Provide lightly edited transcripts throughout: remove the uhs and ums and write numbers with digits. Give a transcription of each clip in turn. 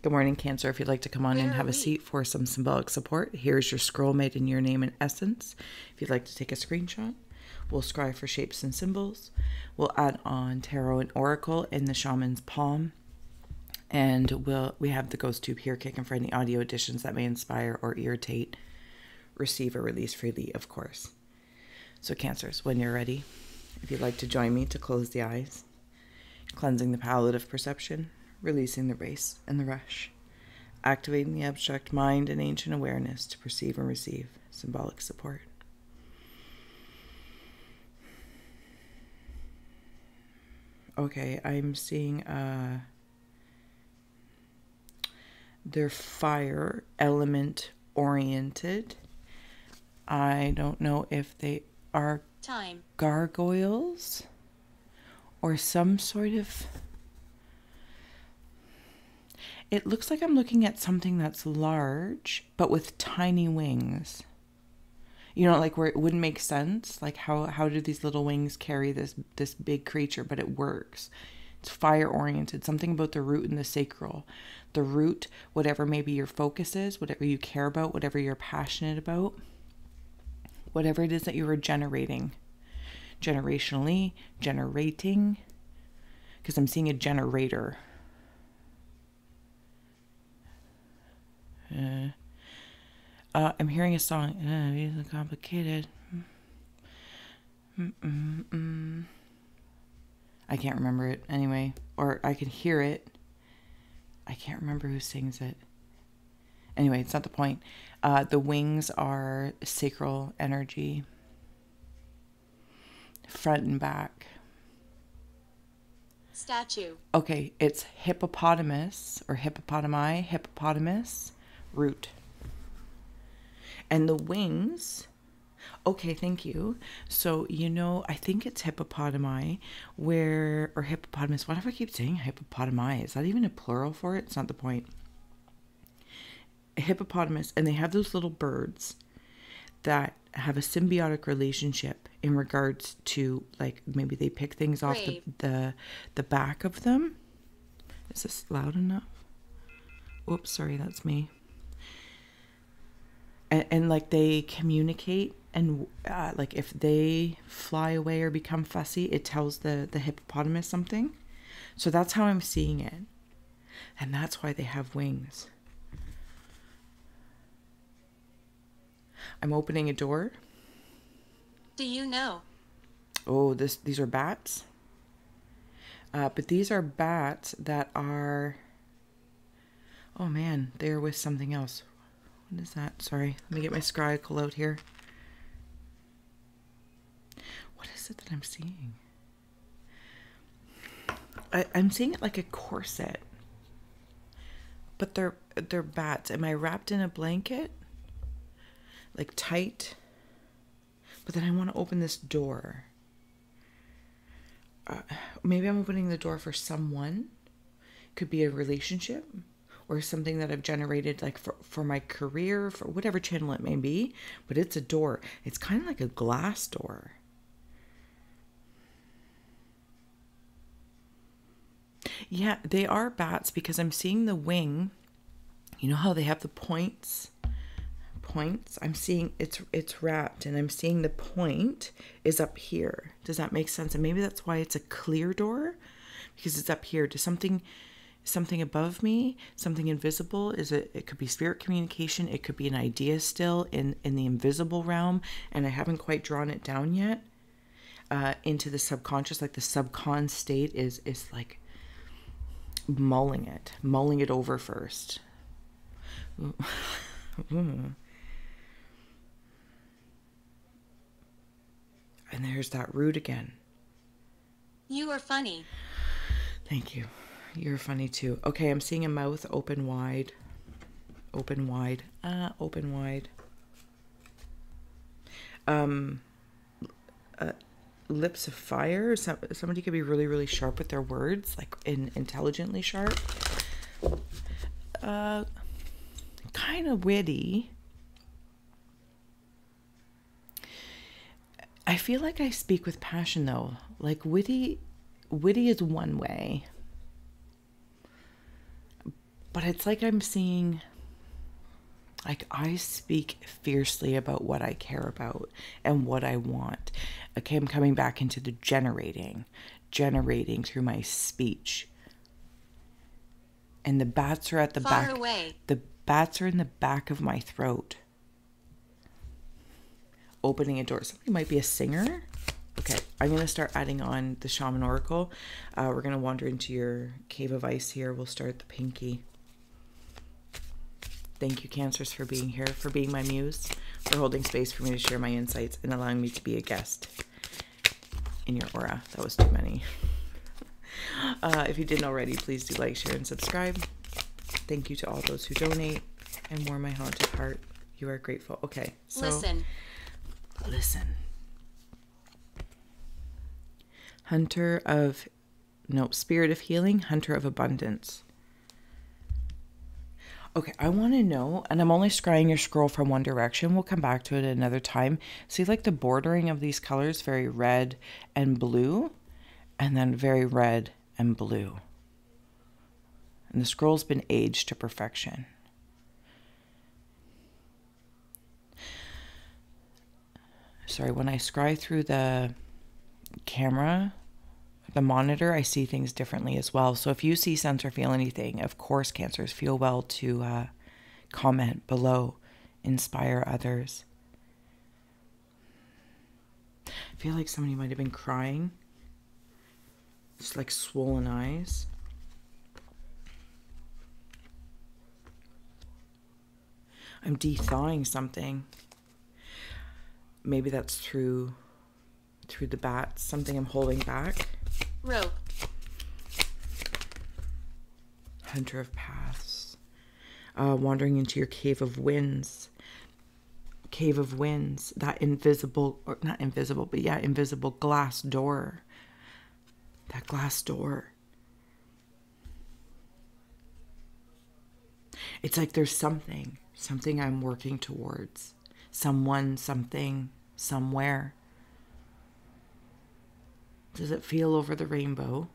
Good morning, Cancer. If you'd like to come on and have a seat for some symbolic support, here's your scroll made in your name and essence. If you'd like to take a screenshot, we'll scry for shapes and symbols. We'll add on tarot and oracle in the shaman's palm. And we have the ghost tube here kicking for any audio additions that may inspire or irritate. Receive or release freely, of course. So Cancers, when you're ready, if you'd like to join me to close the eyes, cleansing the palette of perception, releasing the race and the rush, activating the abstract mind and ancient awareness to perceive and receive symbolic support. Okay, I'm seeing they're fire element oriented. I don't know if they are gargoyles or some sort of... It looks like I'm looking at something that's large, but with tiny wings. You know, like where it wouldn't make sense. Like how do these little wings carry this big creature, but it works. It's fire oriented. Something about the root and the sacral. The root, whatever maybe your focus is, whatever you care about, whatever you're passionate about, whatever it is that you are generating. Generationally, generating. Because I'm seeing a generator. I'm hearing a song. It's complicated. I can't remember it anyway, or I can hear it. I can't remember who sings it. Anyway, it's not the point. The wings are sacral energy, front and back. Statue. Okay, it's hippopotamus or hippopotami, hippopotamus, root. And the wings, okay, thank you. So, you know, I think it's hippopotami or hippopotamus. Why do I keep saying hippopotami? Is that even a plural for it? It's not the point. A hippopotamus, and they have those little birds that have a symbiotic relationship in regards to, like, maybe they pick things off the back of them. Is this loud enough? Oops, sorry, that's me. And like they communicate, and like if they fly away or become fussy, it tells the hippopotamus something. So that's how I'm seeing it. And that's why they have wings. I'm opening a door. Do you know? Oh, these are bats. But these are bats that are... Oh man, they're with something else. What is that? Sorry, let me get my scrycle out here. What is it that I'm seeing? I'm seeing it like a corset. But they're bats. Am I wrapped in a blanket? Like tight? But then I want to open this door. Maybe I'm opening the door for someone. Could be a relationship. Or something that I've generated, like for my career, for whatever channel it may be. But it's a door. It's kind of like a glass door. Yeah, they are bats because I'm seeing the wing. You know how they have the points? I'm seeing it's wrapped, and I'm seeing the point is up here. Does that make sense? And maybe that's why it's a clear door, because it's up here. Does something above me, something invisible? It could be spirit communication. It could be an idea still in the invisible realm, and I haven't quite drawn it down yet into the subconscious. Like the subcon state is like mulling it over first. And there's that root again. You are funny. Thank you. You're funny too. Okay, I'm seeing a mouth open wide. Open wide. Open wide. Lips of fire. Somebody could be really, really sharp with their words, like intelligently sharp. Kind of witty. I feel like I speak with passion though. Like witty is one way. But it's like I'm seeing, like, I speak fiercely about what I care about and what I want. Okay, I'm coming back into the generating through my speech. And the bats are at the Far back. away. The bats are in the back of my throat. Opening a door. Somebody might be a singer. Okay, I'm going to start adding on the Shaman Oracle. We're going to wander into your cave of ice here. We'll start at the pinky. Thank you, Cancers, for being here, for being my muse, for holding space for me to share my insights and allowing me to be a guest in your aura. That was too many. If you didn't already, please do like, share, and subscribe. Thank you to all those who donate and warm my haunted heart. You are grateful. Okay, so listen. Spirit of healing, hunter of abundance. Okay, I want to know, and I'm only scrying your scroll from one direction. We'll come back to it another time. See, like the bordering of these colors, very red and blue, and then very red and blue. And the scroll's been aged to perfection. Sorry, when I scry through the camera, the monitor, I see things differently as well. So if you see, sense, or feel anything, of course, Cancers, feel well to comment below, inspire others. I feel like somebody might have been crying, just like swollen eyes. I'm de-thawing something. Maybe that's through the bats, something I'm holding back. Rope. Hunter of paths. Wandering into your cave of winds. Cave of winds. That invisible, or not invisible, but yeah, invisible glass door. That glass door. It's like there's something I'm working towards. Someone, something, somewhere. Does it feel over the rainbow?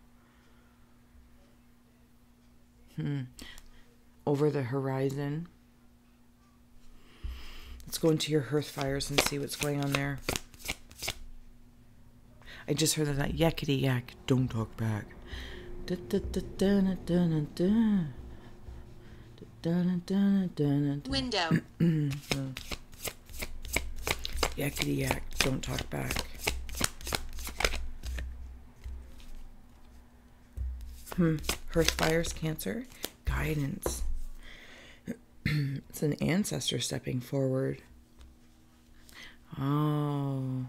Over the horizon. Let's go into your hearth fires and see what's going on there. I just heard that yakety yak. Don't talk back. Window. Yakety yak. Don't talk back. Hearth fires, Cancer. Guidance. It's an ancestor stepping forward. Oh.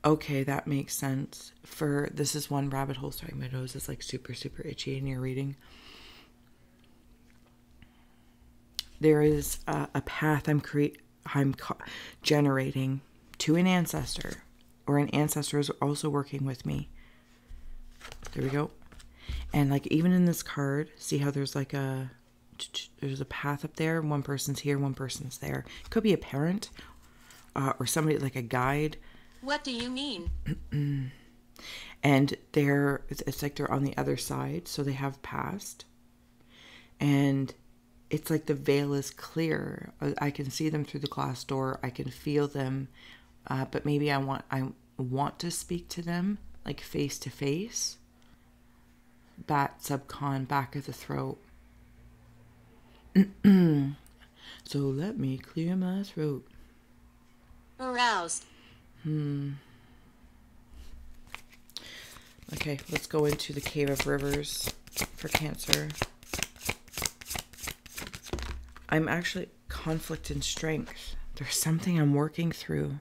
Okay, that makes sense. This is one rabbit hole. Sorry, my nose is like super, super itchy in your reading. There is a path I'm generating to an ancestor, or an ancestor is also working with me. There we go. And like even in this card, see how there's like there's a path up there. One person's here, one person's there. It could be a parent or somebody like a guide. What do you mean? And it's like they're on the other side, so they have passed. And it's like the veil is clear. I can see them through the glass door. I can feel them, but maybe I want to speak to them like face to face. Bat subcon, back of the throat. So let me clear my throat. Aroused. Okay, let's go into the Cave of Rivers for Cancer. I'm actually conflict and strength. There's something I'm working through.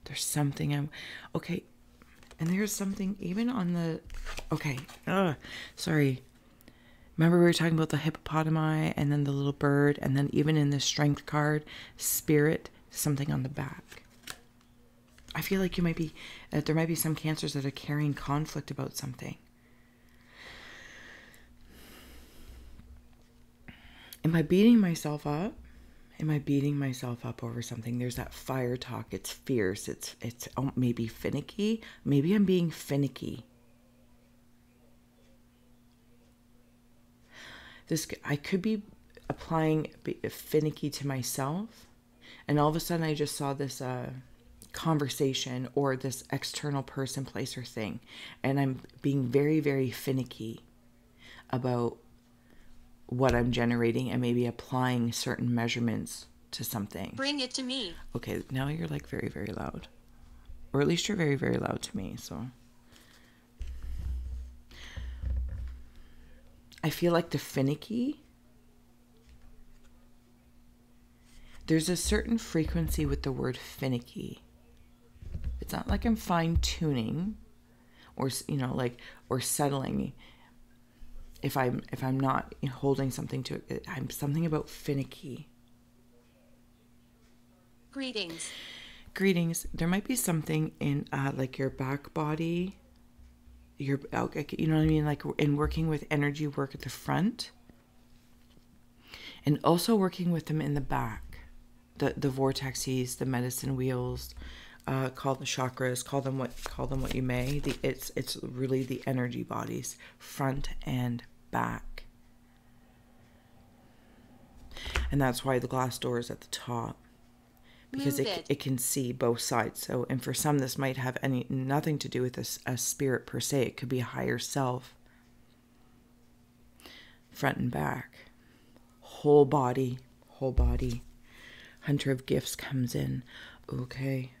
There's something okay. And there's something even on the, okay. Sorry. Remember we were talking about the hippopotami and then the little bird, and then even in the strength card, spirit, something on the back. I feel like there might be some Cancers that are carrying conflict about something. Am I beating myself up? Am I beating myself up over something? There's that fire talk. It's fierce. It's maybe finicky. Maybe I'm being finicky. I could be applying finicky to myself, and all of a sudden I just saw this conversation or this external person, place, or thing, and I'm being very, very finicky about what I'm generating and maybe applying certain measurements to something. Bring it to me. Okay, now you're like very, very loud. Or at least you're very, very loud to me, so. I feel like the finicky, there's a certain frequency with the word finicky. It's not like I'm fine-tuning or, you know, like, or settling. If I'm not holding something to it, I'm something about finicky. Greetings. Greetings. There might be something in like your back body, you know what I mean, like in working with energy work at the front, and also working with them in the back, the vortexes, the medicine wheels, call the chakras, call them what you may. It's really the energy bodies, front and back, and that's why the glass door is at the top. Because it can see both sides. So, and for some, this might have nothing to do with a spirit per se. It could be a higher self. Front and back. Whole body. Hunter of Gifts comes in. Okay.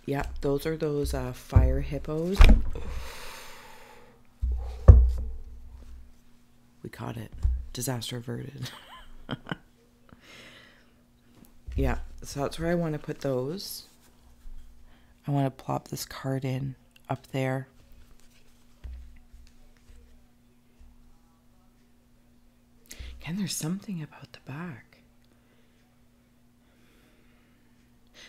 Yep, those are those fire hippos. We caught it. Disaster averted. Yeah, so that's where I want to put those. I want to plop this card in up there. And there's something about the back.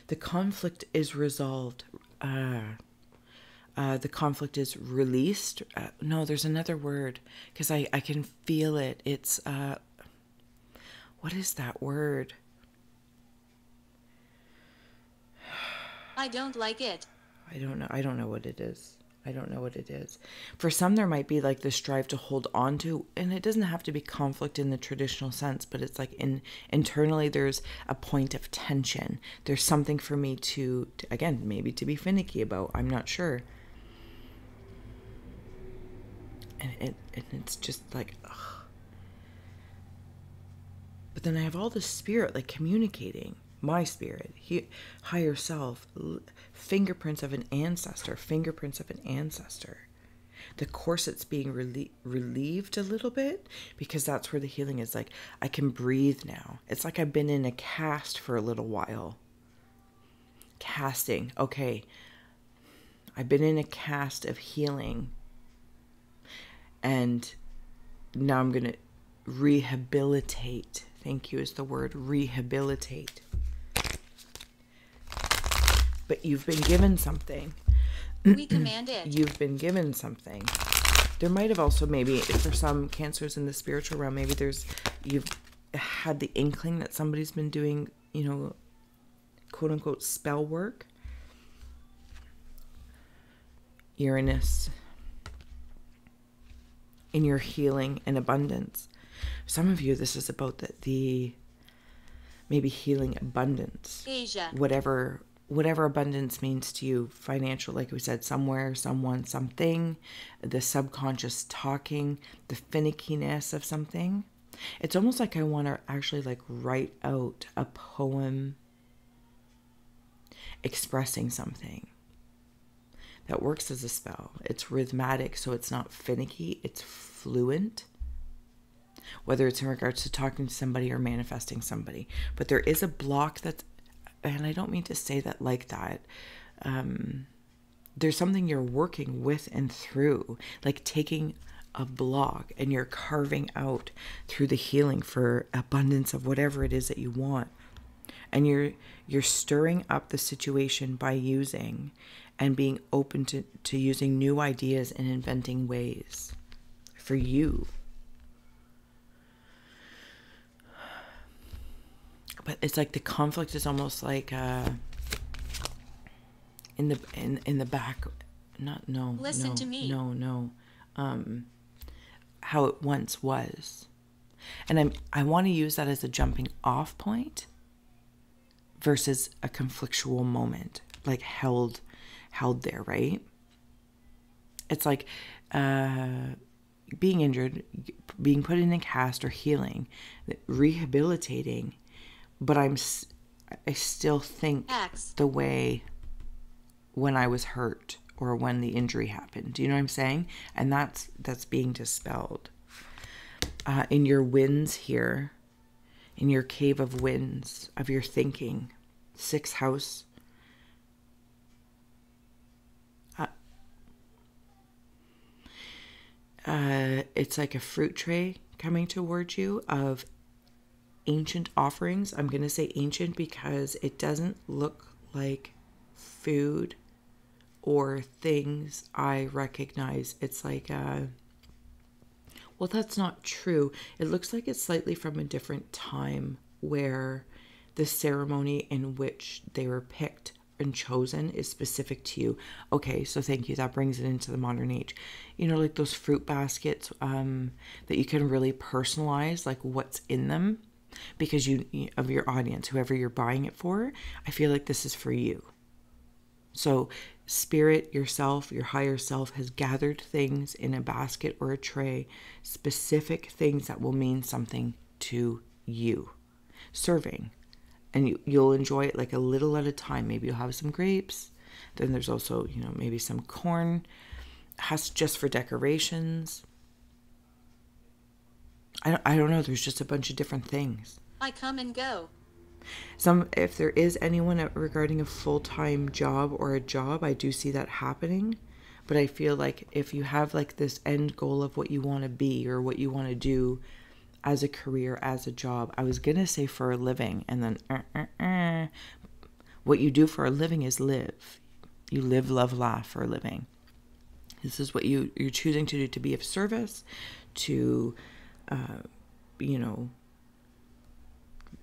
The conflict is resolved. The conflict is released. No, there's another word, because I can feel it. It's, what is that word? I don't like it. I don't know. I don't know what it is. For some, there might be like this drive to hold on to, and it doesn't have to be conflict in the traditional sense, but it's like internally there's a point of tension. There's something for me to again, maybe to be finicky about. I'm not sure. And it's just like, ugh. But then I have all this spirit like communicating. My spirit, higher self, fingerprints of an ancestor. The corset's being relieved a little bit, because that's where the healing is. Like, I can breathe now. It's like I've been in a cast for a little while. Casting. Okay. I've been in a cast of healing. And now I'm going to rehabilitate. Thank you is the word, rehabilitate. But you've been given something. We command it. You've been given something. There might have also, maybe for some cancers in the spiritual realm, maybe you've had the inkling that somebody's been doing, quote unquote spell work. Uranus in your healing and abundance. Some of you, this is about the maybe healing abundance. Asia. Whatever abundance means to you, financial, like we said, somewhere, someone, something, the subconscious talking, the finickiness of something. It's almost like I want to actually like write out a poem expressing something that works as a spell. It's rhythmic, so it's not finicky, it's fluent. Whether it's in regards to talking to somebody or manifesting somebody. But there is a block that's, and I don't mean to say that like that. There's something you're working with and through, like taking a block and you're carving out through the healing for abundance of whatever it is that you want. And you're stirring up the situation by using and being open to using new ideas and inventing ways for you. But it's like the conflict is almost like in the back. Listen to me. No. How it once was. And I want to use that as a jumping off point versus a conflictual moment, like held there, right? It's like being injured, being put in a cast or healing, rehabilitating, but I still think the way when I was hurt or when the injury happened. Do you know what I'm saying? And that's being dispelled. In your winds here, in your cave of winds of your thinking, 6th house. It's like a fruit tray coming towards you of ancient offerings. I'm going to say ancient because it doesn't look like food or things I recognize. It's like, well, that's not true. It looks like it's slightly from a different time where the ceremony in which they were picked and chosen is specific to you. Okay, so thank you. That brings it into the modern age. You know, like those fruit baskets that you can really personalize, like what's in them, because you of your audience, whoever you're buying it for. I feel like this is for you. So spirit, yourself, your higher self has gathered things in a basket or a tray, specific things that will mean something to you, serving. And you'll enjoy it like a little at a time. Maybe you'll have some grapes. Then there's also, you know, maybe some corn husks just for decorations. I don't know. There's just a bunch of different things. I come and go. If there is anyone regarding a full-time job or a job, I do see that happening. But I feel like if you have like this end goal of what you want to be or what you want to do as a career, as a job, I was going to say for a living, and then what you do for a living is live. You live, love, laugh for a living. This is what you're choosing to do, to be of service, to,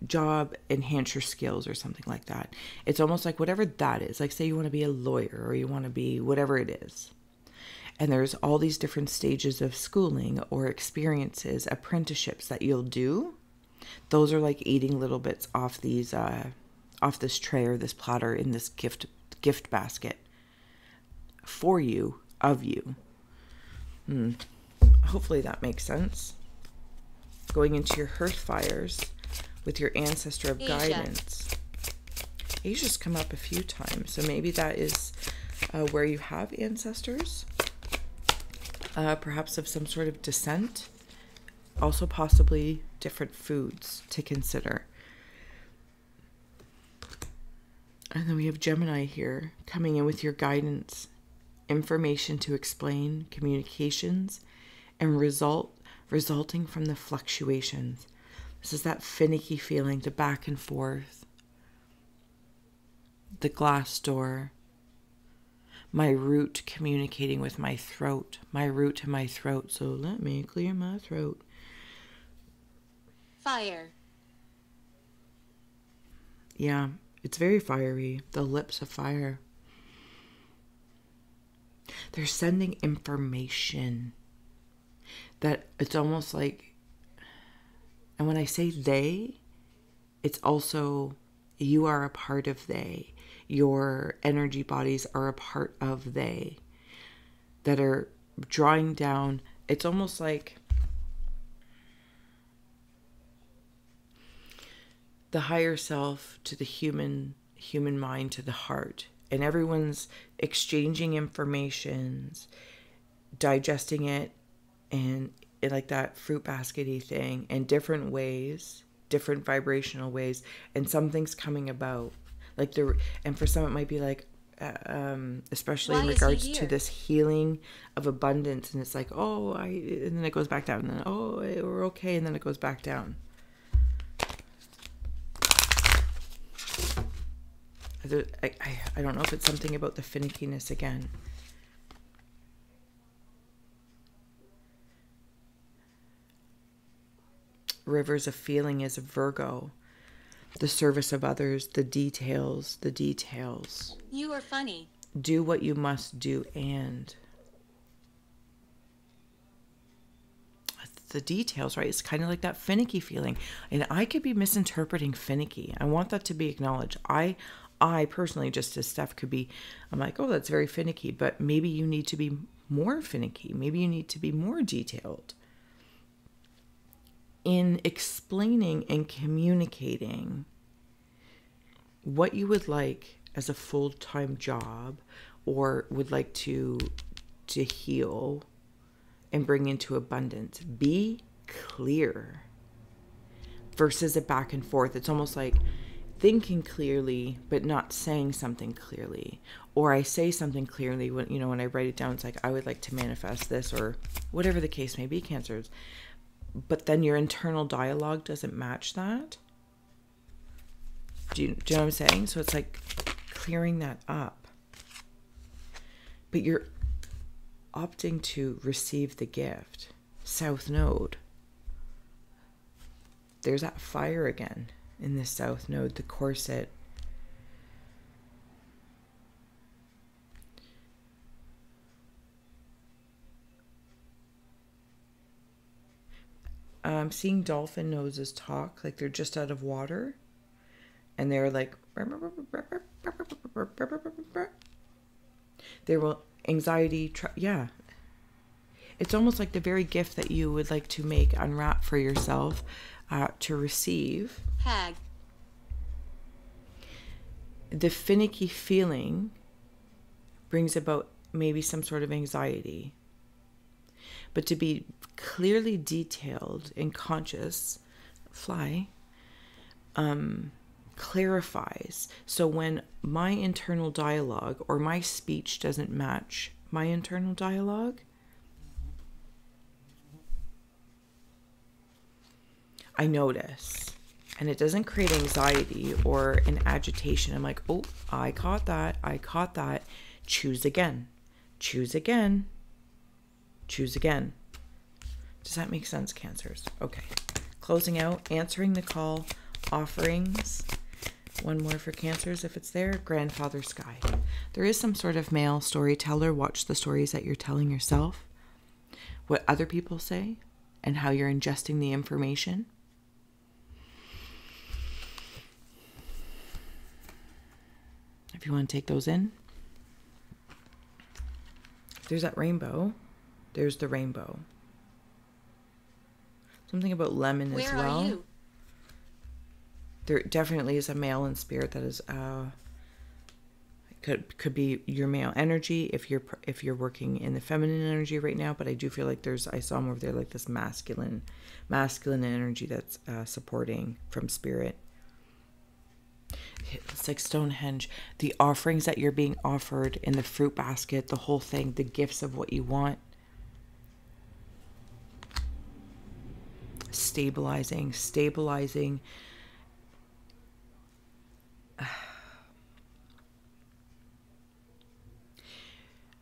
job, enhance your skills or something like that. It's almost like whatever that is. Like say you want to be a lawyer or you want to be whatever it is. And there's all these different stages of schooling or experiences, apprenticeships that you'll do. Those are like eating little bits off these, off this tray or this platter in this gift basket for you, of you. Hopefully that makes sense. Going into your hearth fires with your ancestor of guidance. Asia's come up a few times, so maybe that is where you have ancestors. Perhaps of some sort of descent. Also possibly different foods to consider. And then we have Gemini here coming in with your guidance, information to explain, communications, and resulting from the fluctuations. This is that finicky feeling, the back and forth, the glass door, my root communicating with my throat, my root to my throat. So let me clear my throat. Fire. Yeah, it's very fiery. The lips of fire. They're sending information that it's almost like, and when I say they, it's also you are a part of they. Your energy bodies are a part of they that are drawing down. It's almost like the higher self to the human mind to the heart, and everyone's exchanging informations, digesting it, and like that fruit baskety thing in different ways, different vibrational ways, and something's coming about. Like and for some it might be like, especially in regards to this healing of abundance, and it's like, and then it goes back down, and then we're okay, and then it goes back down. I don't know if it's something about the finickiness again. Rivers of feeling is Virgo. The service of others, the details. You are funny. Do what you must do, and the details, right? It's kind of like that finicky feeling. And I could be misinterpreting finicky. I want that to be acknowledged. I personally, just as Steph could be, I'm like, oh, that's very finicky. But maybe you need to be more finicky. Maybe you need to be more detailed in explaining and communicating what you would like as a full-time job, or would like to heal and bring into abundance. Be clear versus a back and forth. It's almost like thinking clearly but not saying something clearly, or I say something clearly when when I write it down. It's like, I would like to manifest this, or whatever the case may be, Cancers, but then your internal dialogue doesn't match that. Do you know what I'm saying? So it's like clearing that up, but you're opting to receive the gift. South Node. There's that fire again in this South Node, the corset. I'm seeing dolphin noses talk like they're just out of water. And they're like, there will anxiety, yeah. It's almost like the very gift that you would like to make, unwrap for yourself, to receive. Hag. The finicky feeling brings about maybe some sort of anxiety. But to be clearly detailed and conscious, clarifies. So when my internal dialogue or my speech doesn't match my internal dialogue, I notice, and it doesn't create anxiety or an agitation. I'm like, oh, I caught that. Choose again. Choose again. Choose again. Does that make sense, Cancers? Okay. Closing out, answering the call, offerings. One more for Cancers if it's there. Grandfather Sky. There is some sort of male storyteller. Watch the stories that you're telling yourself, what other people say, and how you're ingesting the information. If you want to take those in. There's that rainbow. There's the rainbow. Something about lemon as well. Where are you? There definitely is a male in spirit that is could be your male energy if you're working in the feminine energy right now, but I do feel like I saw more of there like this masculine energy that's supporting from spirit. It's like Stonehenge, the offerings that you're being offered in the fruit basket, the whole thing, the gifts of what you want. Stabilizing.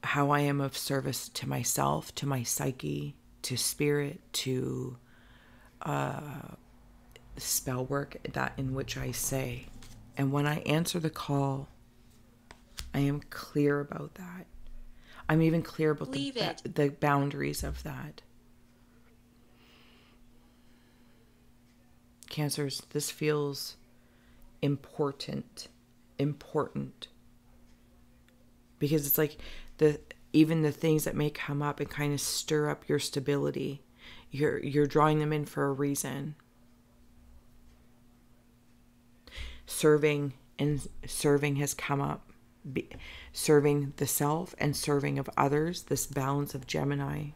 How I am of service to myself, to my psyche, to spirit, to spell work, that in which I say. And when I answer the call, I am clear about that. I'm even clear about the boundaries of that. Cancers, this feels important. Because it's like even the things that may come up and kind of stir up your stability, you're drawing them in for a reason. Serving has come up. Serving the self and serving of others, this balance of Gemini.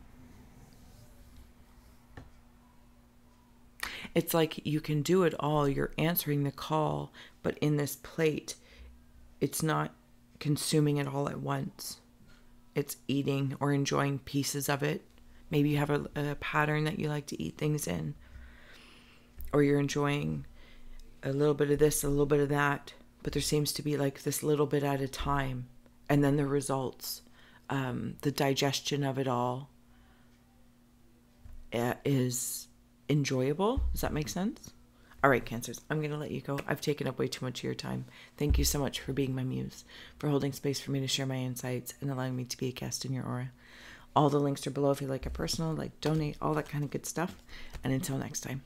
It's like you can do it all. You're answering the call, but in this plate, it's not consuming it all at once. It's eating or enjoying pieces of it. Maybe you have a pattern that you like to eat things in, or you're enjoying a little bit of this, a little bit of that, but there seems to be like this little bit at a time, and then the results, the digestion of it all is enjoyable. Does that make sense? All right, Cancers, I'm going to let you go. I've taken up way too much of your time. Thank you so much for being my muse, for holding space for me to share my insights and allowing me to be a guest in your aura. All the links are below if you'd like a personal, like donate, all that kind of good stuff. And until next time.